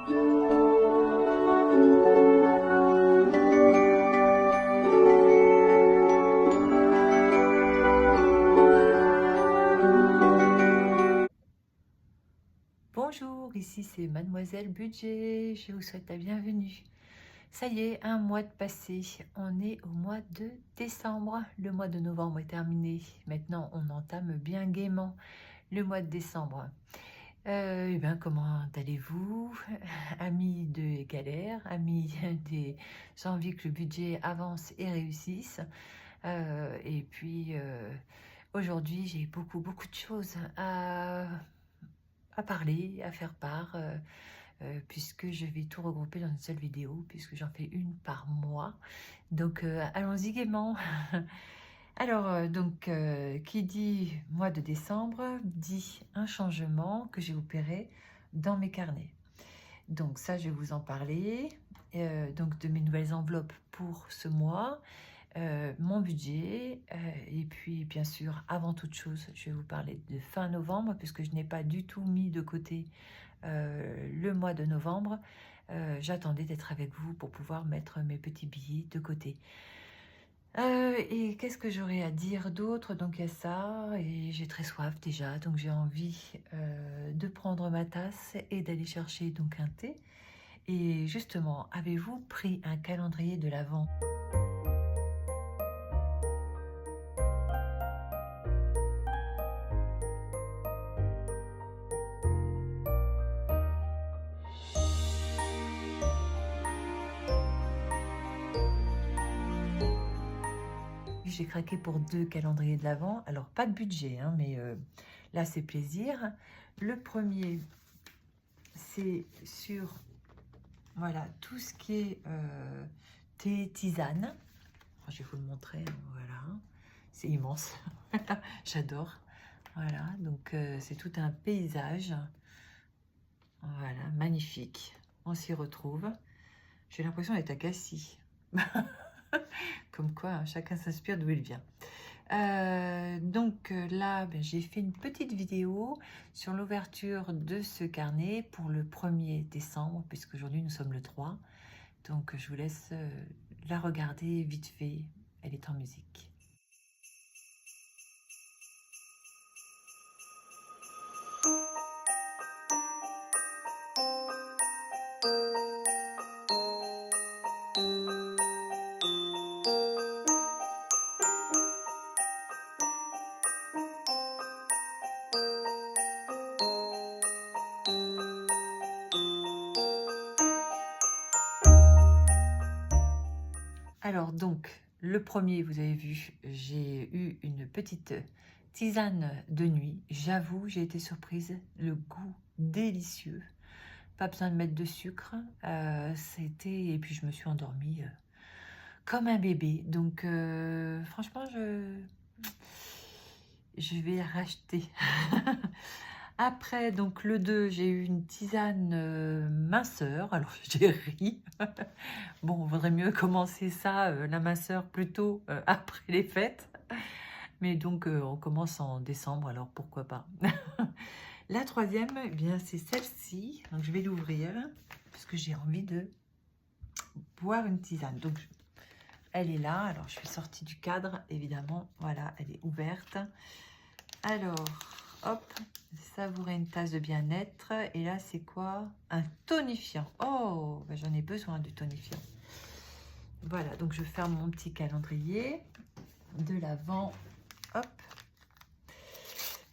Bonjour, ici c'est Mademoiselle Budget, je vous souhaite la bienvenue. Ça y est, un mois de passé, on est au mois de décembre, le mois de novembre est terminé, maintenant on entame bien gaiement le mois de décembre. Eh bien, comment allez-vous, amis de galère, amis des envies que le budget avance et réussisse. Et puis aujourd'hui j'ai beaucoup de choses à parler, à faire part, puisque je vais tout regrouper dans une seule vidéo, puisque j'en fais une par mois. Donc allons-y gaiement. Alors, qui dit mois de décembre, dit un changement que j'ai opéré dans mes carnets. Donc ça, je vais vous en parler, donc de mes nouvelles enveloppes pour ce mois, mon budget, et puis bien sûr, avant toute chose, je vais vous parler de fin novembre, puisque je n'ai pas du tout mis de côté le mois de novembre. J'attendais d'être avec vous pour pouvoir mettre mes petits billets de côté. Et qu'est-ce que j'aurais à dire d'autre? Donc il y a ça, et j'ai très soif déjà, donc j'ai envie de prendre ma tasse et d'aller chercher donc un thé. Et justement, avez-vous pris un calendrier de l'Avent? J'ai craqué pour 2 calendriers de l'Avent. Alors, pas de budget, hein, mais là, c'est plaisir. Le premier, c'est sur voilà, tout ce qui est thé, tisane. Je vais vous le montrer, voilà. C'est immense. J'adore. Voilà, donc c'est tout un paysage. Voilà, magnifique. On s'y retrouve. J'ai l'impression d'être à Cassis. Comme quoi, hein, chacun s'inspire d'où il vient. Là, j'ai fait une petite vidéo sur l'ouverture de ce carnet pour le 1er décembre, puisque aujourd'hui nous sommes le 3. Donc je vous laisse la regarder vite fait. Elle est en musique. Alors donc, le premier, vous avez vu, j'ai eu une petite tisane de nuit. J'avoue, j'ai été surprise, le goût délicieux. Pas besoin de mettre de sucre. Et puis je me suis endormie comme un bébé. Donc franchement, je vais racheter. Après, donc le 2, j'ai eu une tisane minceur. Alors, j'ai ri. Bon, il vaudrait mieux commencer ça, la minceur, plutôt après les fêtes. Mais donc, on commence en décembre, alors pourquoi pas. La troisième, eh bien, c'est celle-ci. Donc, je vais l'ouvrir, puisque j'ai envie de boire une tisane. Donc, elle est là. Alors, je suis sortie du cadre, évidemment. Voilà, elle est ouverte. Alors, hop, savourer une tasse de bien-être. Et là, c'est quoi? Un tonifiant. Oh, ben, j'en ai besoin du tonifiant. Voilà, donc je ferme mon petit calendrier de l'Avent. Hop.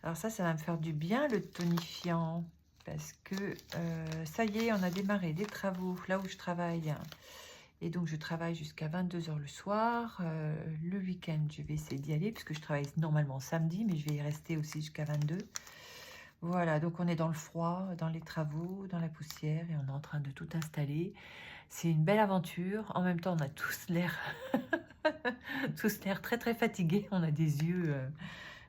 Alors ça va me faire du bien, le tonifiant. Parce que ça y est, on a démarré des travaux là où je travaille. Et donc, je travaille jusqu'à 22 h le soir. Le week-end, je vais essayer d'y aller, puisque je travaille normalement samedi, mais je vais y rester aussi jusqu'à 22. Voilà, donc on est dans le froid, dans les travaux, dans la poussière, et on est en train de tout installer. C'est une belle aventure. En même temps, on a tous l'air très fatigués. On a des yeux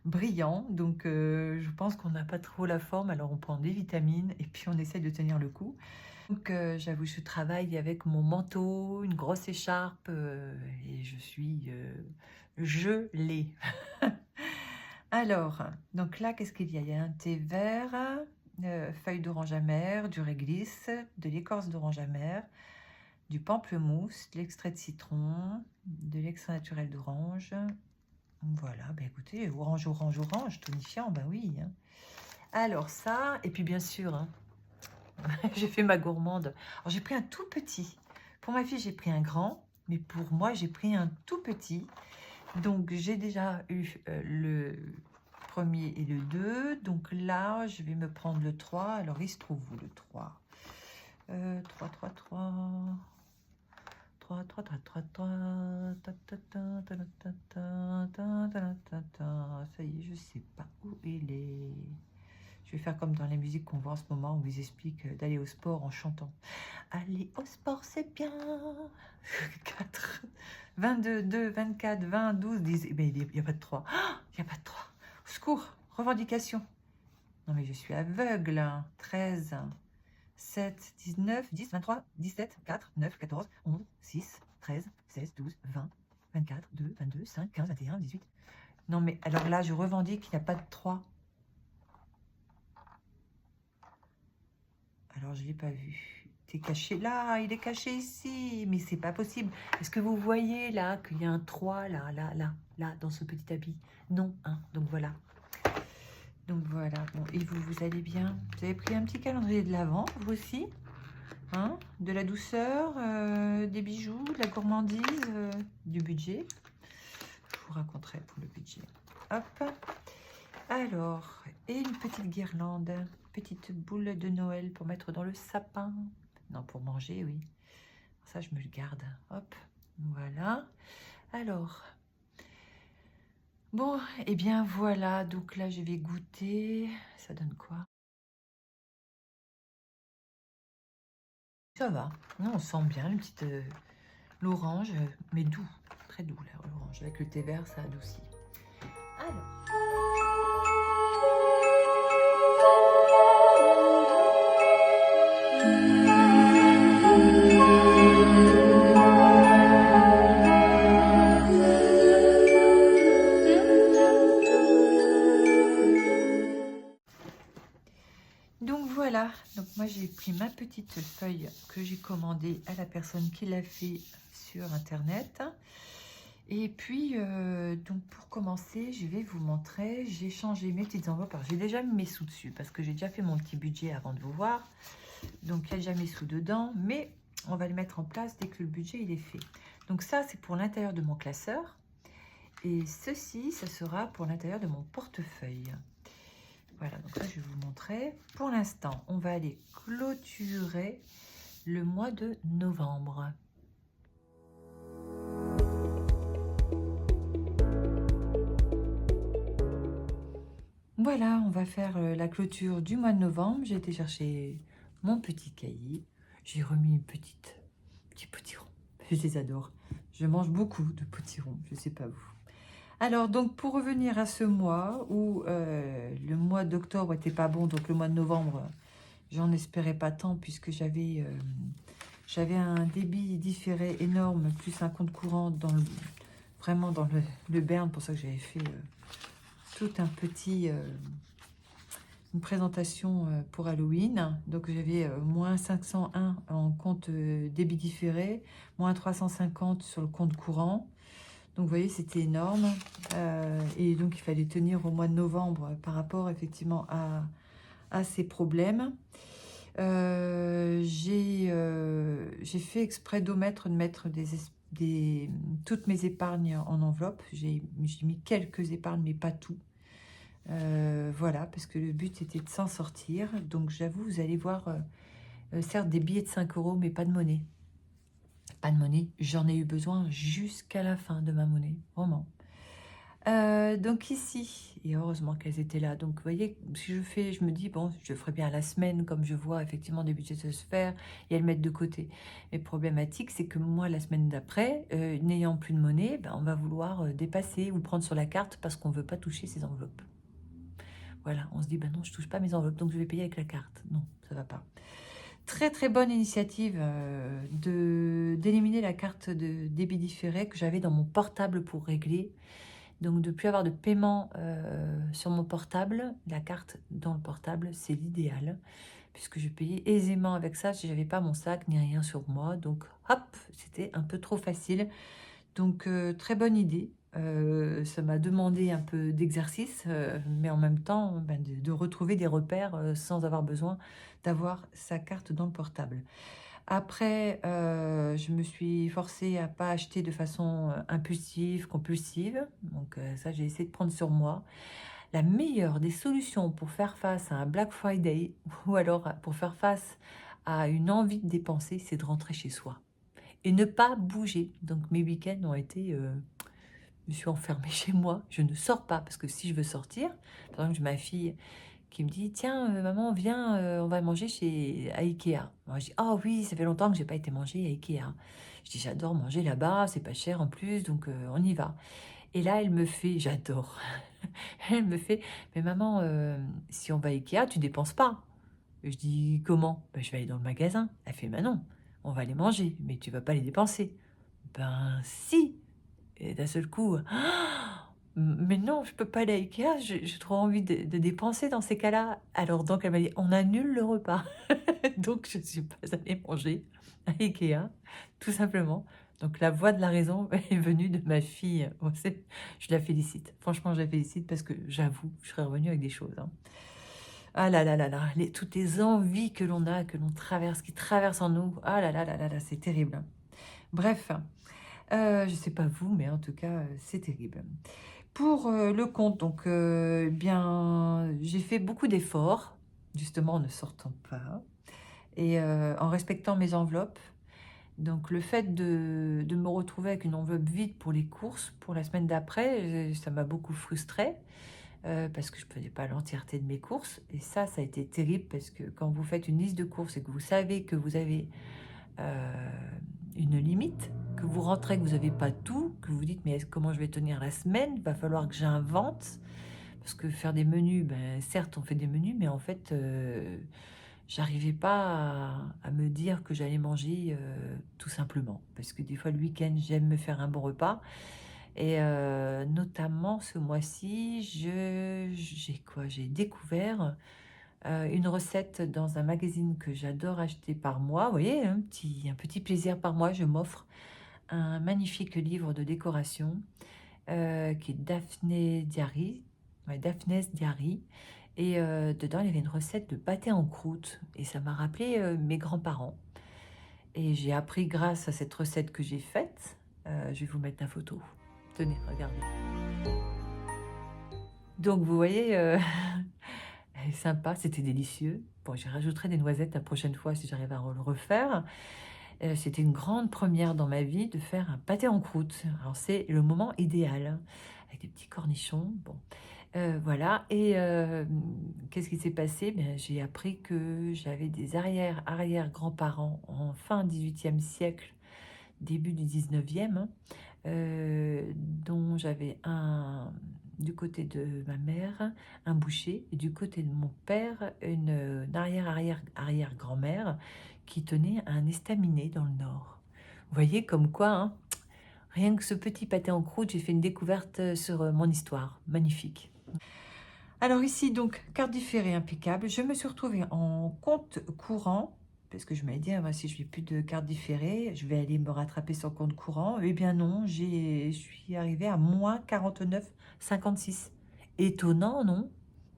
brillants. Donc, je pense qu'on n'a pas trop la forme. Alors, on prend des vitamines et puis on essaie de tenir le coup. Donc, j'avoue, je travaille avec mon manteau, une grosse écharpe et je suis gelée. Alors, donc là, qu'est-ce qu'il y a? Il y a un thé vert. feuilles d'orange amère, du réglisse, de l'écorce d'orange amère, du pamplemousse, de l'extrait de citron, de l'extrait naturel d'orange. Voilà, ben écoutez, orange, orange, orange, tonifiant, ben oui. Hein. Alors ça, et puis bien sûr, hein, j'ai fait ma gourmande. Alors j'ai pris un tout petit. Pour ma fille, j'ai pris un grand, mais pour moi, j'ai pris un tout petit. Donc j'ai déjà eu le premier et le 2. Donc là, je vais me prendre le 3. Alors il se trouve où le 3 3, 3, 3. 3, 3, 3, 3, 3. Ça y est, je sais pas où il est. Je vais faire comme dans les musiques qu'on voit en ce moment où ils expliquent d'aller au sport en chantant. Aller au sport, c'est bien. 4, 22, 2, 24, 20, 12, 10. Mais il n'y a pas de 3. Il n'y a pas de 3. Au secours, revendication. Non mais je suis aveugle. 13, 7, 19, 10, 23, 17, 4, 9, 14, 11, 6, 13, 16, 12, 20, 24, 2, 22, 5, 15, 21, 18. Non mais alors là, je revendique qu'il n'y a pas de 3. Alors, je ne l'ai pas vu. T'es caché là, il est caché ici. Mais c'est pas possible. Est-ce que vous voyez là qu'il y a un 3 là, dans ce petit habit? Non, hein, donc voilà. Donc voilà. Bon, et vous, vous allez bien? Vous avez pris un petit calendrier de l'Avent, vous aussi? Hein, de la douceur, des bijoux, de la gourmandise, du budget. Je vous raconterai pour le budget. Hop. Alors, et une petite guirlande, petite boule de Noël pour mettre dans le sapin. Non, pour manger, oui. Ça, je me le garde. Hop, voilà. Alors, bon, et bien voilà. Donc là, je vais goûter. Ça donne quoi? Ça va. Non, on sent bien le petit l'orange, mais doux, très doux l'orange. Avec le thé vert, ça adoucit. Alors. Donc voilà, donc moi j'ai pris ma petite feuille que j'ai commandée à la personne qui l'a fait sur internet. Et puis, donc pour commencer, je vais vous montrer, j'ai changé mes petites enveloppes. Alors j'ai déjà mis mes sous dessus parce que j'ai déjà fait mon petit budget avant de vous voir. Donc il y a déjà mes sous dedans, mais on va les mettre en place dès que le budget il est fait. Donc ça, c'est pour l'intérieur de mon classeur. Et ceci, ça sera pour l'intérieur de mon portefeuille. Voilà, donc ça, je vais vous montrer. Pour l'instant, on va aller clôturer le mois de novembre. Voilà, on va faire la clôture du mois de novembre. J'ai été chercher mon petit cahier. J'ai remis une petit potiron. Je les adore. Je mange beaucoup de potirons, je ne sais pas vous. Alors, donc, pour revenir à ce mois où le mois d'octobre n'était pas bon, donc le mois de novembre, j'en espérais pas tant puisque j'avais un débit différé énorme, plus un compte courant vraiment dans le Berne, pour ça que j'avais fait tout un petit, une présentation pour Halloween. Donc, j'avais moins 501 en compte débit différé, moins 350 sur le compte courant. Donc, vous voyez, c'était énorme. Et donc, il fallait tenir au mois de novembre par rapport, effectivement, à ces problèmes. J'ai fait exprès de mettre toutes mes épargnes en enveloppe. J'ai mis quelques épargnes, mais pas tout. Voilà, parce que le but, était de s'en sortir. Donc, j'avoue, vous allez voir, certes, des billets de 5 €, mais pas de monnaie. Pas de monnaie, j'en ai eu besoin jusqu'à la fin de ma monnaie, vraiment. Donc ici, et heureusement qu'elles étaient là. Donc vous voyez, si je me dis, bon, je ferai bien à la semaine, comme je vois effectivement des budgets se faire, et elles mettent de côté. Mais problématique, c'est que moi, la semaine d'après, n'ayant plus de monnaie, ben, on va vouloir dépasser ou prendre sur la carte parce qu'on ne veut pas toucher ces enveloppes. Voilà, on se dit, ben non, je touche pas mes enveloppes, donc je vais payer avec la carte. Non, ça va pas. Très très bonne initiative d'éliminer la carte de débit différé que j'avais dans mon portable pour régler. Donc de plus avoir de paiement sur mon portable, la carte dans le portable, c'est l'idéal, puisque je payais aisément avec ça si j'avais pas mon sac ni rien sur moi. Donc hop, c'était un peu trop facile. Donc très bonne idée. Ça m'a demandé un peu d'exercice, mais en même temps ben, de retrouver des repères sans avoir besoin d'avoir sa carte dans le portable. Après, je me suis forcée à pas acheter de façon impulsive, compulsive. Donc ça, j'ai essayé de prendre sur moi. La meilleure des solutions pour faire face à un Black Friday ou alors pour faire face à une envie de dépenser, c'est de rentrer chez soi et ne pas bouger. Donc mes week-ends ont été... je me suis enfermée chez moi, je ne sors pas parce que si je veux sortir, par exemple, j'ai ma fille qui me dit: «Tiens, maman, viens, on va manger chez à Ikea». Moi, je dis: «Ah oui, ça fait longtemps que j'ai pas été manger à Ikea». Je dis: «J'adore manger là-bas, c'est pas cher en plus, donc on y va». Et là, elle me fait j'adore. Elle me fait: «Mais maman, si on va à Ikea, tu dépenses pas». Je dis: «Comment?» «Bah, je vais aller dans le magasin». Elle fait: «Bah non, on va les manger, mais tu vas pas les dépenser». «Ben si!» Et d'un seul coup, mais non, je peux pas aller à Ikea, j'ai trop envie de dépenser dans ces cas-là. Alors donc elle m'a dit: «On annule le repas». Donc je ne suis pas allée manger à Ikea, tout simplement. Donc la voix de la raison est venue de ma fille. Bon, je la félicite. Franchement, je la félicite parce que j'avoue, je serais revenue avec des choses, hein. Ah là là là là, toutes les envies que l'on a, que l'on traverse, qui traversent en nous. Ah là là là là là, c'est terrible, hein. Bref, je sais pas vous, mais en tout cas, c'est terrible. Pour, le compte, donc, bien, j'ai fait beaucoup d'efforts, justement en ne sortant pas et en respectant mes enveloppes. Donc le fait de me retrouver avec une enveloppe vide pour les courses, pour la semaine d'après, ça m'a beaucoup frustrée, parce que je ne faisais pas l'entièreté de mes courses et ça a été terrible parce que quand vous faites une liste de courses et que vous savez que vous avez une limite, que vous rentrez, que vous n'avez pas tout, que vous dites mais comment je vais tenir la semaine? Il va falloir que j'invente. Parce que faire des menus, ben, certes on fait des menus, mais en fait j'arrivais pas à me dire que j'allais manger tout simplement. Parce que des fois le week-end j'aime me faire un bon repas. Et notamment ce mois-ci, j'ai découvert une recette dans un magazine que j'adore acheter par mois. Vous voyez, un petit plaisir par mois, je m'offre un magnifique livre de décoration qui est Daphné Diary, ouais, Daphne's Diary. Et dedans, il y avait une recette de pâté en croûte. Et ça m'a rappelé mes grands-parents. Et j'ai appris grâce à cette recette que j'ai faite. Je vais vous mettre la photo. Tenez, regardez. Donc, vous voyez, elle est sympa, c'était délicieux. Bon, j'y rajouterai des noisettes la prochaine fois si j'arrive à le refaire. C'était une grande première dans ma vie de faire un pâté en croûte. Alors, c'est le moment idéal, hein, avec des petits cornichons. Bon, voilà. Et qu'est-ce qui s'est passé? Ben, j'ai appris que j'avais des arrière-grands-parents en fin 18e siècle, début du 19e, hein, dont j'avais du côté de ma mère, un boucher, et du côté de mon père, une arrière-grand-mère qui tenait un estaminet dans le Nord. Vous voyez comme quoi, hein, rien que ce petit pâté en croûte, j'ai fait une découverte sur mon histoire. Magnifique. Alors ici, donc, carte différée impeccable. Je me suis retrouvée en compte courant, parce que je m'avais dit, ah, bah, si je n'ai plus de carte différée, je vais aller me rattraper sur compte courant. Eh bien non, je suis arrivée à moins 49,56. Étonnant, non?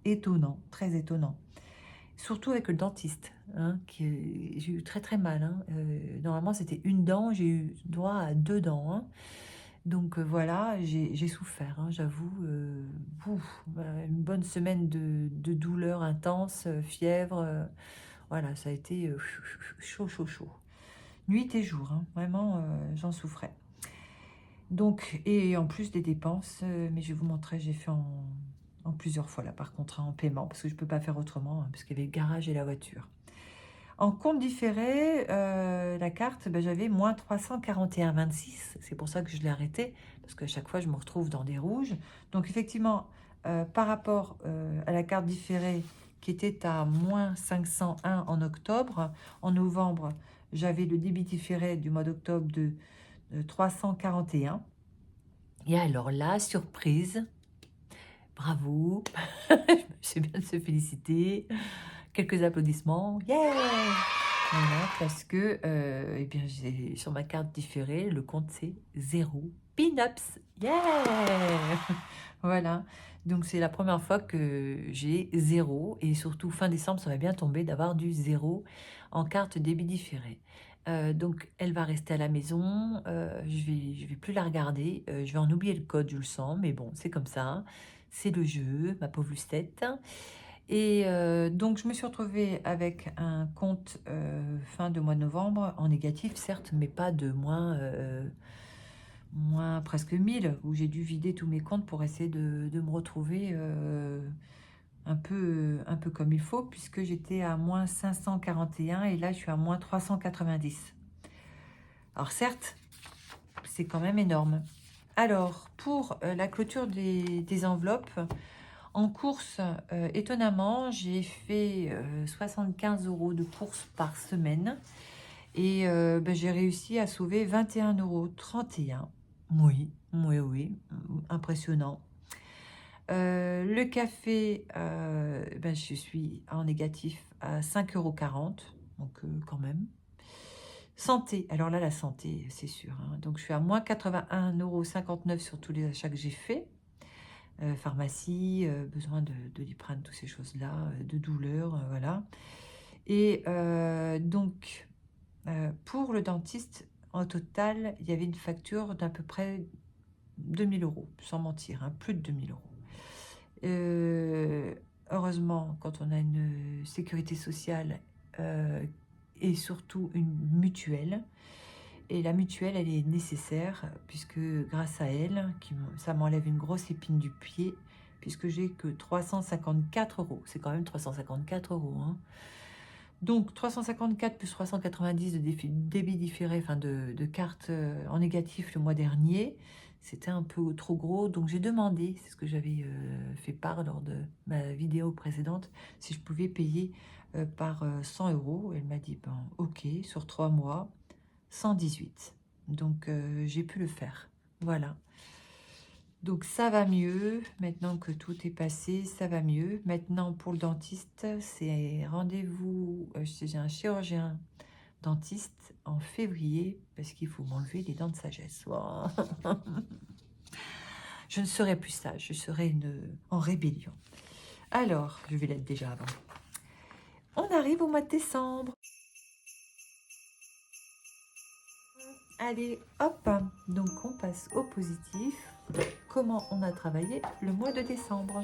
Étonnant, très étonnant. Surtout avec le dentiste, hein, j'ai eu très très mal, hein. Normalement, c'était une dent, j'ai eu droit à deux dents, hein. Donc voilà, j'ai souffert, hein, j'avoue. Voilà, une bonne semaine de douleurs intenses, fièvre. Voilà, ça a été chaud, chaud, chaud. Nuit et jour, hein, vraiment, j'en souffrais. Donc, et en plus des dépenses, mais je vais vous montrer, j'ai fait en plusieurs fois là par contre, hein, en paiement, parce que je ne peux pas faire autrement, hein, parce qu'il y avait le garage et la voiture. En compte différé, la carte, ben, j'avais moins 341,26. C'est pour ça que je l'ai arrêté, parce qu'à chaque fois, je me retrouve dans des rouges. Donc, effectivement, par rapport à la carte différée qui était à moins 501 en octobre, en novembre, j'avais le débit différé du mois d'octobre de 341. Et alors là, surprise, bravo, c'est bien de se féliciter, quelques applaudissements, yeah! Voilà, parce que, eh bien, j'ai sur ma carte différée, le compte c'est 0 peanuts, yeah! Voilà, donc c'est la première fois que j'ai 0 et surtout fin décembre, ça va bien tomber d'avoir du 0 en carte débit différé. Donc elle va rester à la maison, je vais plus la regarder, je vais en oublier le code, je le sens, mais bon, c'est comme ça, hein. C'est le jeu, ma pauvre Lucette. Et donc je me suis retrouvée avec un compte fin de mois de novembre en négatif, certes, mais pas de moins presque 1000, où j'ai dû vider tous mes comptes pour essayer de me retrouver un peu comme il faut, puisque j'étais à moins 541 et là je suis à moins 390. Alors certes, c'est quand même énorme. Alors, pour la clôture des enveloppes, en course, étonnamment, j'ai fait 75 € de course par semaine et ben, j'ai réussi à sauver 21,31 €. Oui, oui, oui, impressionnant. Le café, ben, je suis en négatif à 5,40 €, donc quand même. Santé, alors là, la santé, c'est sûr, hein. Donc je suis à moins 81,59 € sur tous les achats que j'ai faits. Pharmacie, besoin de Doliprane, toutes ces choses-là, de douleur, voilà. Et donc, pour le dentiste, en total, il y avait une facture d'à peu près 2000 €, sans mentir, hein, plus de 2000 €. Heureusement, quand on a une sécurité sociale et surtout une mutuelle, et la mutuelle, elle est nécessaire puisque grâce à elle, ça m'enlève une grosse épine du pied puisque j'ai que 354 €. C'est quand même 354 €, hein. Donc 354 plus 390 de débit différé, enfin de carte en négatif le mois dernier. C'était un peu trop gros, donc j'ai demandé, c'est ce que j'avais fait part lors de ma vidéo précédente, si je pouvais payer par 100 €. Elle m'a dit, ben, ok, sur 3 mois. 118. Donc, j'ai pu le faire. Voilà. Donc, ça va mieux. Maintenant que tout est passé, ça va mieux. Maintenant, pour le dentiste, c'est rendez-vous chez un chirurgien dentiste en février parce qu'il faut m'enlever les dents de sagesse. Wow. Je ne serai plus sage. Je serai en rébellion. Alors, je vais l'être déjà avant. On arrive au mois de décembre. Allez, hop, donc on passe au positif. Comment on a travaillé le mois de décembre?